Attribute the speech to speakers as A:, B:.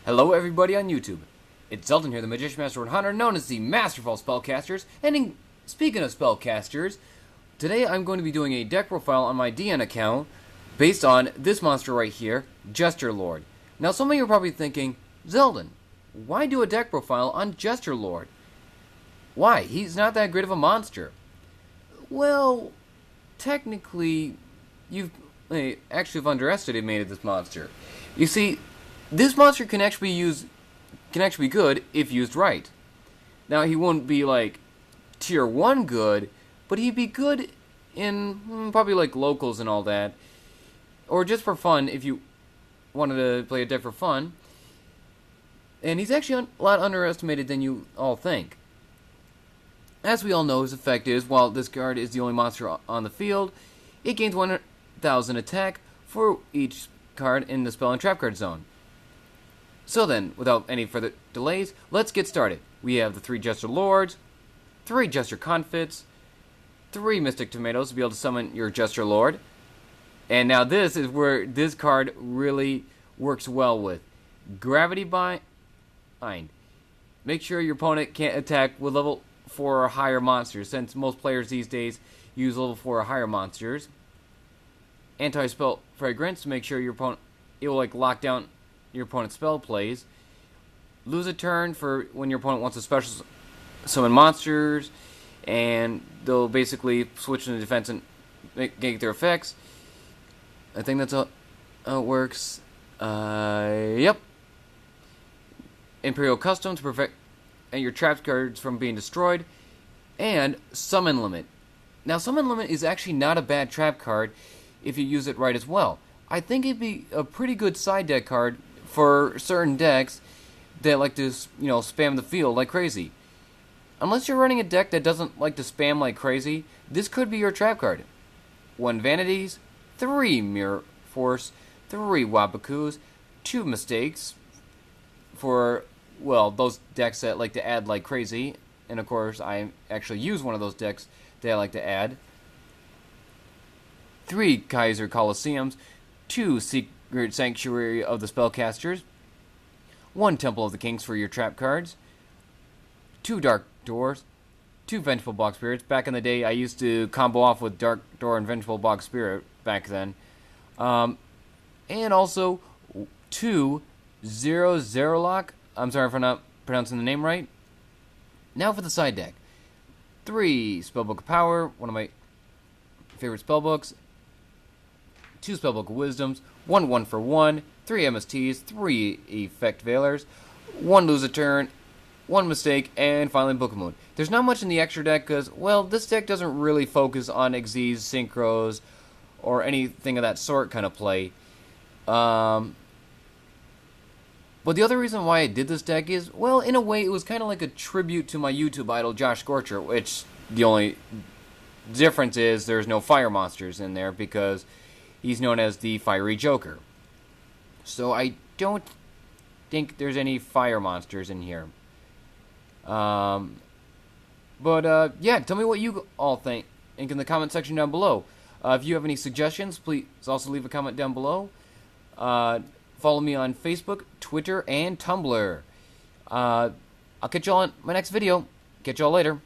A: Hello everybody on YouTube. It's Xaldin here, the Magician Master and Hunter, known as the Master of all Spellcasters. And speaking of spellcasters, today I'm going to be doing a deck profile on my DN account based on this monster right here, Jester Lord. Now some of you are probably thinking, Xaldin, why do a deck profile on Jester Lord? Why? He's not that great of a monster. Well, technically, you've actually underestimated this monster. You see, this monster can actually be good if used right. Now he won't be like tier 1 good, but he'd be good in probably like locals and all that, or just for fun if you wanted to play a deck for fun. And he's actually a lot underestimated than you all think. As we all know, his effect is, while this card is the only monster on the field, it gains 1,000 attack for each card in the spell and trap card zone. So then, without any further delays, let's get started. We have the 3 Jester Lords, 3 Jester Confits, 3 Mystic Tomatoes to be able to summon your Jester Lord. And now this is where this card really works well with Gravity Bind. Make sure your opponent can't attack with level 4 or higher monsters, since most players these days use level 4 or higher monsters. Anti-Spell Fragrance to make sure your opponent, it will like lock down your opponent's spell plays. Lose a turn for when your opponent wants to special summon monsters, and they'll basically switch into defense and get their effects. I think that's how it works. Yep. Imperial Custom to prevent your trap cards from being destroyed, and Summon Limit. Now, Summon Limit is actually not a bad trap card if you use it right as well. I think it'd be a pretty good side deck card for certain decks that like to, spam the field like crazy. Unless you're running a deck that doesn't like to spam like crazy, this could be your trap card. 1 Vanities, 3 Mirror Force, 3 Wabakus, 2 Mistakes for, well, those decks that like to add like crazy. And of course, I actually use one of those decks that I like to add. 3 Kaiser Colosseums, 2 Secret Sanctuary of the Spellcasters, 1 Temple of the Kings for your trap cards, 2 Dark Doors, 2 Vengeful Bog Spirits. Back in the day, I used to combo off with Dark Door and Vengeful Bog Spirit back then. And also 2 Zero Lock. I'm sorry if I'm not pronouncing the name right. Now for the side deck. 3 Spellbook of Power, one of my favorite spellbooks. 2 Spellbook of Wisdoms, 1 1-for-1, 3 MSTs, 3 Effect Veilers, 1 Lose a Turn, 1 Mistake, and finally Book of Moon. There's not much in the extra deck because, well, this deck doesn't really focus on Xyz, Synchros, or anything of that sort kind of play. But the other reason why I did this deck is, well, in a way, it was kind of like a tribute to my YouTube idol, Josh Scorcher, which the only difference is there's no fire monsters in there because he's known as the Fiery Joker. So I don't think there's any fire monsters in here. Yeah, tell me what you all think in the comment section down below. If you have any suggestions, please also leave a comment down below. Follow me on Facebook, Twitter, and Tumblr. I'll catch y'all in my next video. Catch y'all later.